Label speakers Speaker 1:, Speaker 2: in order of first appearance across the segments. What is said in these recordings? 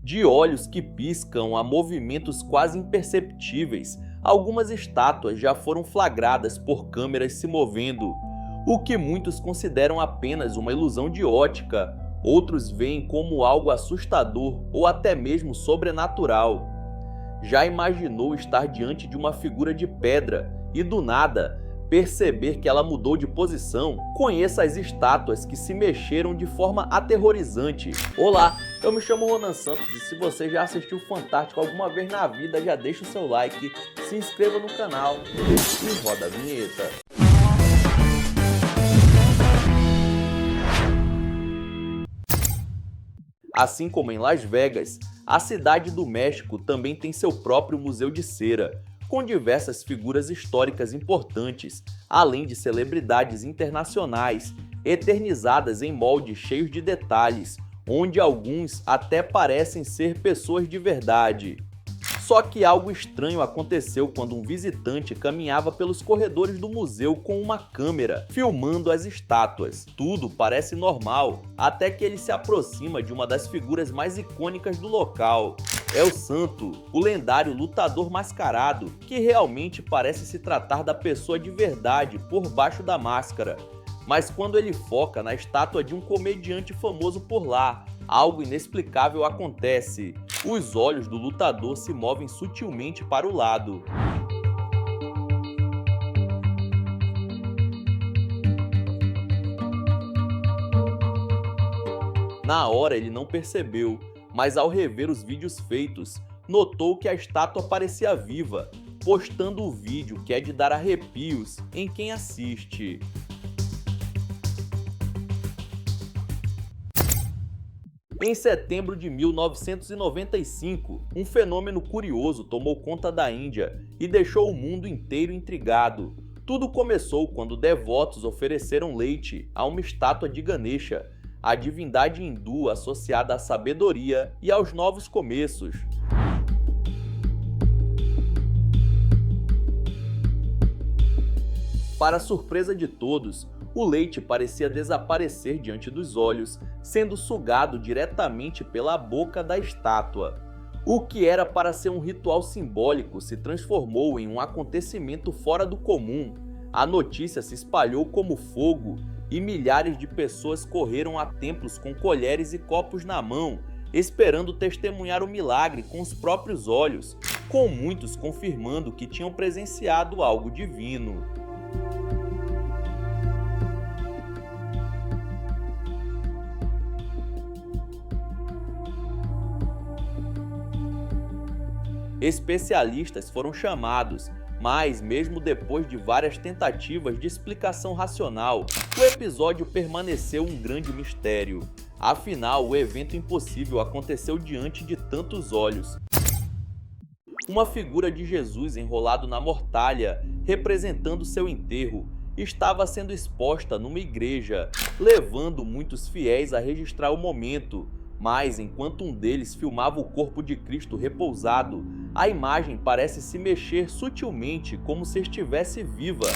Speaker 1: De olhos que piscam a movimentos quase imperceptíveis, algumas estátuas já foram flagradas por câmeras se movendo, o que muitos consideram apenas uma ilusão de ótica, outros veem como algo assustador ou até mesmo sobrenatural. Já imaginou estar diante de uma figura de pedra e, do nada, perceber que ela mudou de posição? Conheça as estátuas que se mexeram de forma aterrorizante. Olá, eu me chamo Ronan Santos e se você já assistiu Fantástico alguma vez na vida, já deixa o seu like, se inscreva no canal e roda a vinheta. Assim como em Las Vegas, a cidade do México também tem seu próprio museu de cera, com diversas figuras históricas importantes, além de celebridades internacionais, eternizadas em moldes cheios de detalhes, onde alguns até parecem ser pessoas de verdade. Só que algo estranho aconteceu quando um visitante caminhava pelos corredores do museu com uma câmera, filmando as estátuas. Tudo parece normal, até que ele se aproxima de uma das figuras mais icônicas do local. É o Santo, o lendário lutador mascarado, que realmente parece se tratar da pessoa de verdade por baixo da máscara. Mas quando ele foca na estátua de um comediante famoso por lá, algo inexplicável acontece. Os olhos do lutador se movem sutilmente para o lado. Na hora ele não percebeu, mas ao rever os vídeos feitos, notou que a estátua parecia viva, postando o vídeo que é de dar arrepios em quem assiste. Em setembro de 1995, um fenômeno curioso tomou conta da Índia e deixou o mundo inteiro intrigado. Tudo começou quando devotos ofereceram leite a uma estátua de Ganesha, a divindade hindu associada à sabedoria e aos novos começos. Para surpresa de todos, o leite parecia desaparecer diante dos olhos, sendo sugado diretamente pela boca da estátua. O que era para ser um ritual simbólico se transformou em um acontecimento fora do comum. A notícia se espalhou como fogo e milhares de pessoas correram a templos com colheres e copos na mão, esperando testemunhar o milagre com os próprios olhos, com muitos confirmando que tinham presenciado algo divino. Especialistas foram chamados, mas mesmo depois de várias tentativas de explicação racional, o episódio permaneceu um grande mistério. Afinal, o evento impossível aconteceu diante de tantos olhos. Uma figura de Jesus enrolado na mortalha, representando seu enterro, estava sendo exposta numa igreja, levando muitos fiéis a registrar o momento. Mas, enquanto um deles filmava o corpo de Cristo repousado, a imagem parece se mexer sutilmente como se estivesse viva.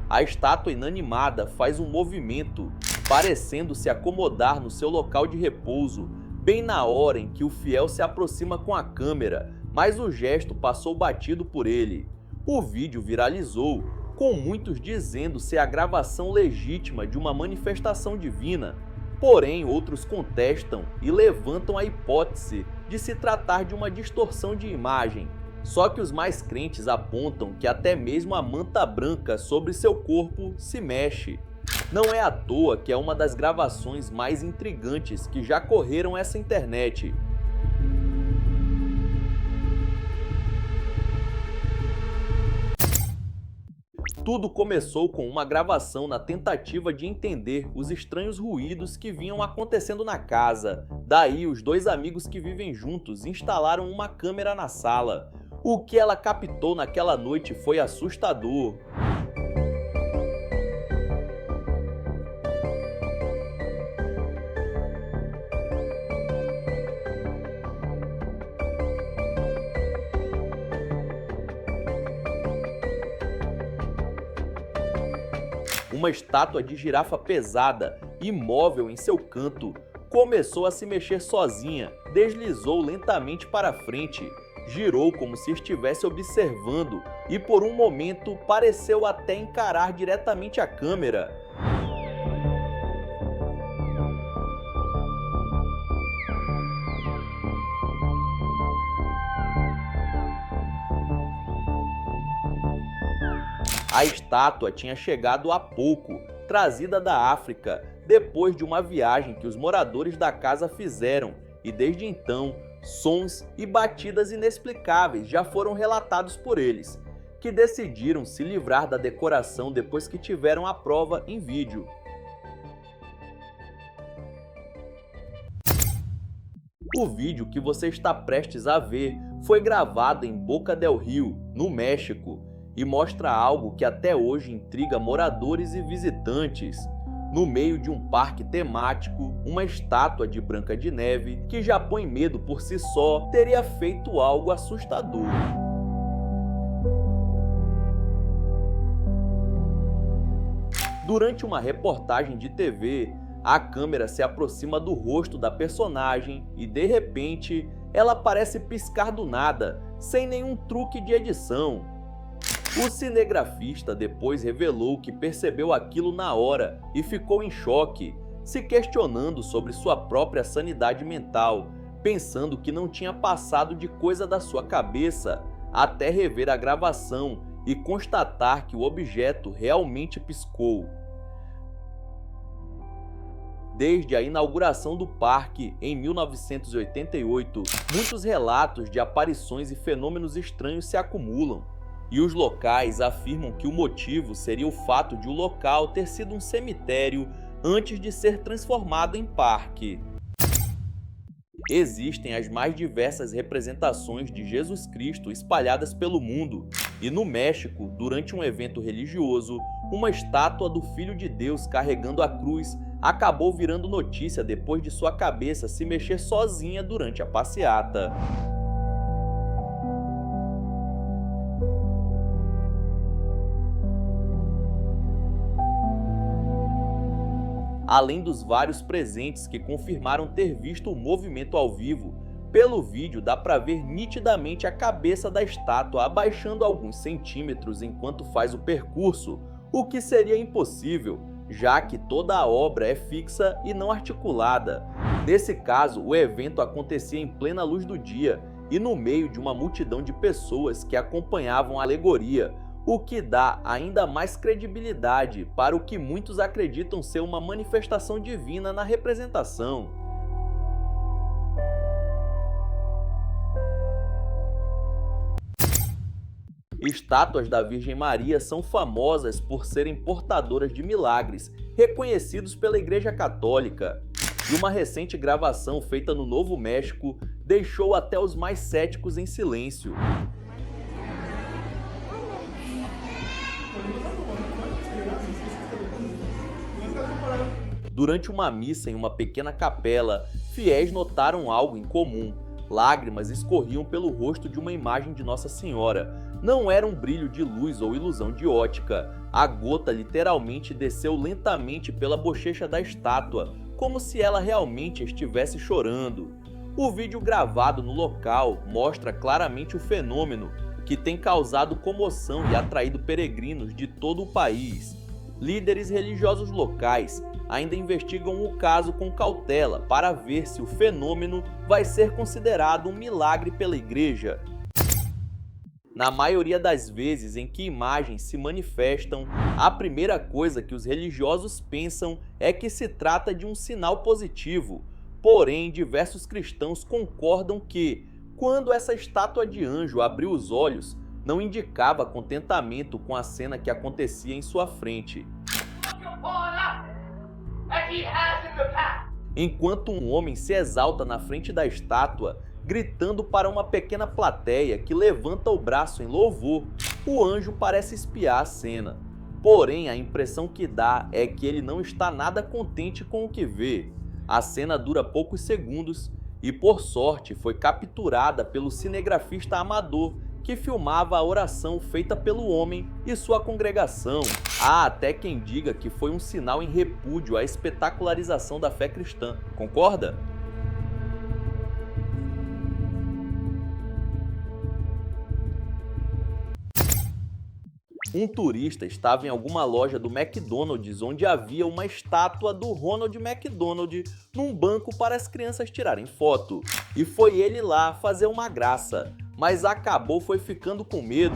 Speaker 1: A estátua inanimada faz um movimento, parecendo se acomodar no seu local de repouso, bem na hora em que o fiel se aproxima com a câmera, mas o gesto passou batido por ele. O vídeo viralizou, com muitos dizendo ser a gravação legítima de uma manifestação divina. Porém, outros contestam e levantam a hipótese de se tratar de uma distorção de imagem. Só que os mais crentes apontam que até mesmo a manta branca sobre seu corpo se mexe. Não é à toa que é uma das gravações mais intrigantes que já correram essa internet. Tudo começou com uma gravação na tentativa de entender os estranhos ruídos que vinham acontecendo na casa. Daí, os dois amigos que vivem juntos instalaram uma câmera na sala. O que ela captou naquela noite foi assustador. uma estátua de girafa pesada, imóvel em seu canto, começou a se mexer sozinha, deslizou lentamente para frente, girou como se estivesse observando e por um momento pareceu até encarar diretamente a câmera. A estátua tinha chegado há pouco, trazida da África, depois de uma viagem que os moradores da casa fizeram, e desde então, sons e batidas inexplicáveis já foram relatados por eles, que decidiram se livrar da decoração depois que tiveram a prova em vídeo. O vídeo que você está prestes a ver foi gravado em Boca del Rio, no México, e mostra algo que até hoje intriga moradores e visitantes. No meio de um parque temático, uma estátua de Branca de Neve, que já põe medo por si só, teria feito algo assustador. Durante uma reportagem de TV, a câmera se aproxima do rosto da personagem e, de repente, ela parece piscar do nada, sem nenhum truque de edição. O cinegrafista depois revelou que percebeu aquilo na hora e ficou em choque, se questionando sobre sua própria sanidade mental, pensando que não tinha passado de coisa da sua cabeça, até rever a gravação e constatar que o objeto realmente piscou. Desde a inauguração do parque em 1988, muitos relatos de aparições e fenômenos estranhos se acumulam. E os locais afirmam que o motivo seria o fato de o local ter sido um cemitério antes de ser transformado em parque. Existem as mais diversas representações de Jesus Cristo espalhadas pelo mundo, e no México, durante um evento religioso, uma estátua do Filho de Deus carregando a cruz acabou virando notícia depois de sua cabeça se mexer sozinha durante a passeata. Além dos vários presentes que confirmaram ter visto o movimento ao vivo, pelo vídeo dá para ver nitidamente a cabeça da estátua abaixando alguns centímetros enquanto faz o percurso, o que seria impossível, já que toda a obra é fixa e não articulada. Nesse caso, o evento acontecia em plena luz do dia e no meio de uma multidão de pessoas que acompanhavam a alegoria, o que dá ainda mais credibilidade para o que muitos acreditam ser uma manifestação divina na representação. Estátuas da Virgem Maria são famosas por serem portadoras de milagres, reconhecidos pela Igreja Católica. E uma recente gravação feita no Novo México deixou até os mais céticos em silêncio. Durante uma missa em uma pequena capela, fiéis notaram algo em comum. Lágrimas escorriam pelo rosto de uma imagem de Nossa Senhora. Não era um brilho de luz ou ilusão de ótica. A gota literalmente desceu lentamente pela bochecha da estátua, como se ela realmente estivesse chorando. O vídeo gravado no local mostra claramente o fenômeno, que tem causado comoção e atraído peregrinos de todo o país. Líderes religiosos locais ainda investigam o caso com cautela para ver se o fenômeno vai ser considerado um milagre pela igreja. Na maioria das vezes em que imagens se manifestam, a primeira coisa que os religiosos pensam é que se trata de um sinal positivo. Porém, diversos cristãos concordam que, quando essa estátua de anjo abriu os olhos, não indicava contentamento com a cena que acontecia em sua frente. Enquanto um homem se exalta na frente da estátua, gritando para uma pequena plateia que levanta o braço em louvor, o anjo parece espiar a cena. Porém, a impressão que dá é que ele não está nada contente com o que vê. A cena dura poucos segundos e, por sorte, foi capturada pelo cinegrafista amador que filmava a oração feita pelo homem e sua congregação. Há até quem diga que foi um sinal em repúdio à espetacularização da fé cristã. Concorda? Um turista estava em alguma loja do McDonald's onde havia uma estátua do Ronald McDonald num banco para as crianças tirarem foto. E foi ele lá fazer uma graça, mas acabou ficando com medo.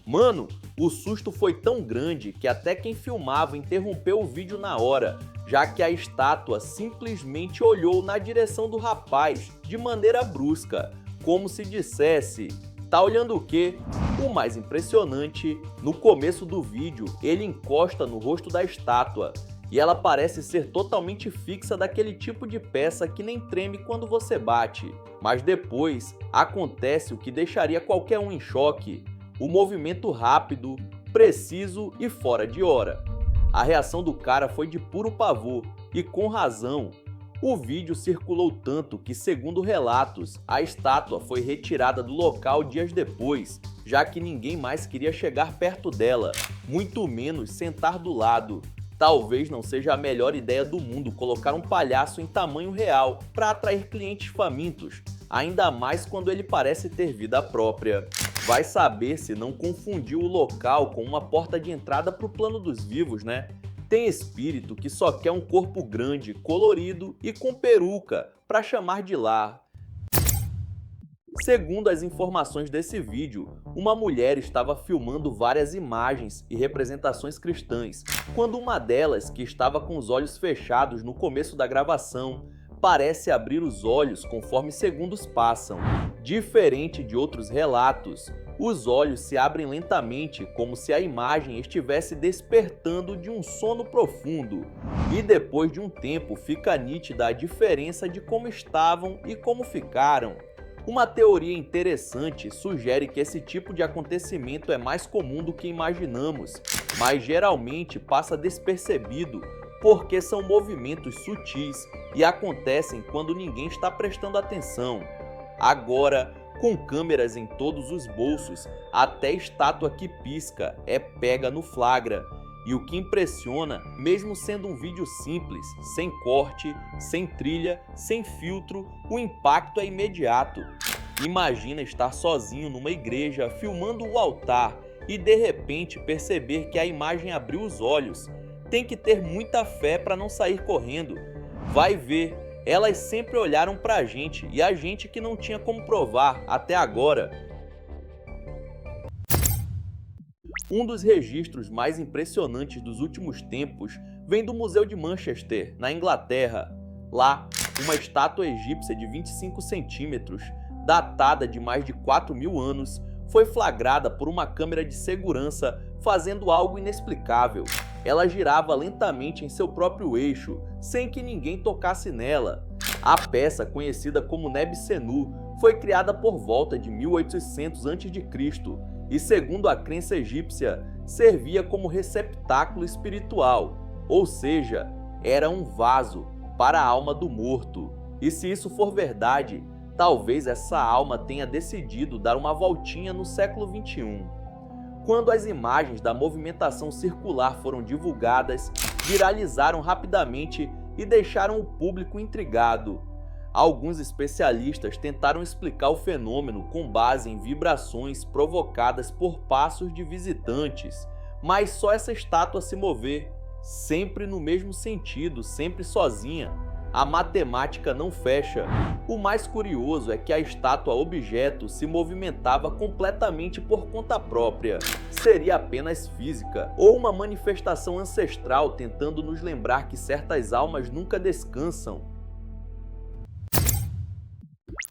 Speaker 1: Mano, o susto foi tão grande que até quem filmava interrompeu o vídeo na hora, já que a estátua simplesmente olhou na direção do rapaz de maneira brusca, como se dissesse: "Tá olhando o quê?". O mais impressionante, no começo do vídeo, ele encosta no rosto da estátua e ela parece ser totalmente fixa, daquele tipo de peça que nem treme quando você bate. Mas depois acontece o que deixaria qualquer um em choque: o movimento rápido, preciso e fora de hora. A reação do cara foi de puro pavor, e com razão. O vídeo circulou tanto que, segundo relatos, a estátua foi retirada do local dias depois, já que ninguém mais queria chegar perto dela, muito menos sentar do lado. Talvez não seja a melhor ideia do mundo colocar um palhaço em tamanho real para atrair clientes famintos, ainda mais quando ele parece ter vida própria. Vai saber se não confundiu o local com uma porta de entrada para o plano dos vivos, né? Tem espírito que só quer um corpo grande, colorido e com peruca para chamar de lar. Segundo as informações desse vídeo, uma mulher estava filmando várias imagens e representações cristãs, quando uma delas, que estava com os olhos fechados no começo da gravação, parece abrir os olhos conforme segundos passam. Diferente de outros relatos, os olhos se abrem lentamente, como se a imagem estivesse despertando de um sono profundo. E depois de um tempo fica nítida a diferença de como estavam e como ficaram. Uma teoria interessante sugere que esse tipo de acontecimento é mais comum do que imaginamos, mas geralmente passa despercebido, porque são movimentos sutis e acontecem quando ninguém está prestando atenção. Agora, com câmeras em todos os bolsos, até estátua que pisca é pega no flagra. E o que impressiona, mesmo sendo um vídeo simples, sem corte, sem trilha, sem filtro, o impacto é imediato. Imagina estar sozinho numa igreja filmando o altar e de repente perceber que a imagem abriu os olhos. Tem que ter muita fé para não sair correndo. Vai ver, elas sempre olharam pra gente e a gente que não tinha como provar até agora. Um dos registros mais impressionantes dos últimos tempos vem do Museu de Manchester, na Inglaterra. Lá, uma estátua egípcia de 25 centímetros, datada de mais de 4.000 anos, foi flagrada por uma câmera de segurança fazendo algo inexplicável. Ela girava lentamente em seu próprio eixo, sem que ninguém tocasse nela. A peça, conhecida como Nebsenu, foi criada por volta de 1800 a.C. e, segundo a crença egípcia, servia como receptáculo espiritual, ou seja, era um vaso para a alma do morto. E se isso for verdade, talvez essa alma tenha decidido dar uma voltinha no século XXI. Quando as imagens da movimentação circular foram divulgadas, viralizaram rapidamente e deixaram o público intrigado. Alguns especialistas tentaram explicar o fenômeno com base em vibrações provocadas por passos de visitantes, mas só essa estátua se mover, sempre no mesmo sentido, sempre sozinha. A matemática não fecha. O mais curioso é que a estátua objeto se movimentava completamente por conta própria. Seria apenas física, ou uma manifestação ancestral tentando nos lembrar que certas almas nunca descansam.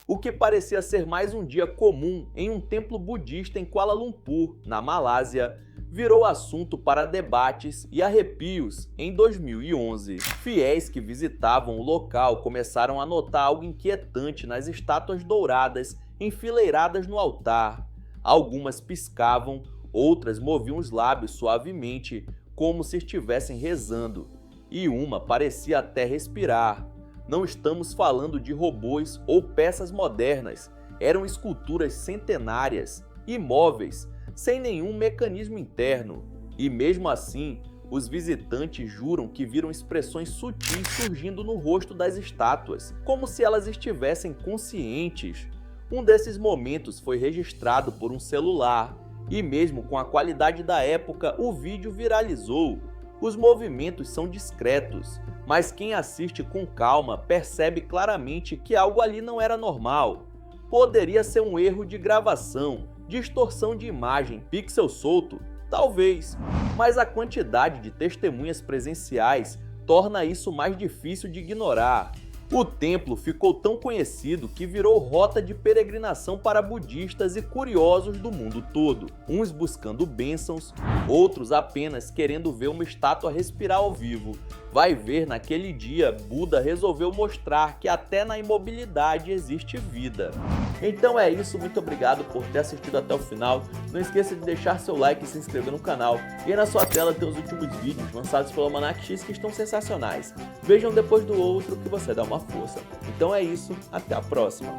Speaker 1: O que parecia ser mais um dia comum em um templo budista em Kuala Lumpur, na Malásia, virou assunto para debates e arrepios em 2011. Fiéis que visitavam o local começaram a notar algo inquietante nas estátuas douradas enfileiradas no altar. Algumas piscavam, outras moviam os lábios suavemente, como se estivessem rezando, e uma parecia até respirar. Não estamos falando de robôs ou peças modernas, eram esculturas centenárias, imóveis, sem nenhum mecanismo interno. E mesmo assim, os visitantes juram que viram expressões sutis surgindo no rosto das estátuas, como se elas estivessem conscientes. Um desses momentos foi registrado por um celular, e mesmo com a qualidade da época, o vídeo viralizou. Os movimentos são discretos, mas quem assiste com calma percebe claramente que algo ali não era normal. Poderia ser um erro de gravação, distorção de imagem, pixel solto? Talvez, mas a quantidade de testemunhas presenciais torna isso mais difícil de ignorar. O templo ficou tão conhecido que virou rota de peregrinação para budistas e curiosos do mundo todo, uns buscando bênçãos, outros apenas querendo ver uma estátua respirar ao vivo. Vai ver, naquele dia, Buda resolveu mostrar que até na imobilidade existe vida. Então é isso, muito obrigado por ter assistido até o final. Não esqueça de deixar seu like e se inscrever no canal. E aí na sua tela tem os últimos vídeos lançados pelo Almanac X que estão sensacionais. Vejam depois do outro que você dá uma força. Então é isso, até a próxima.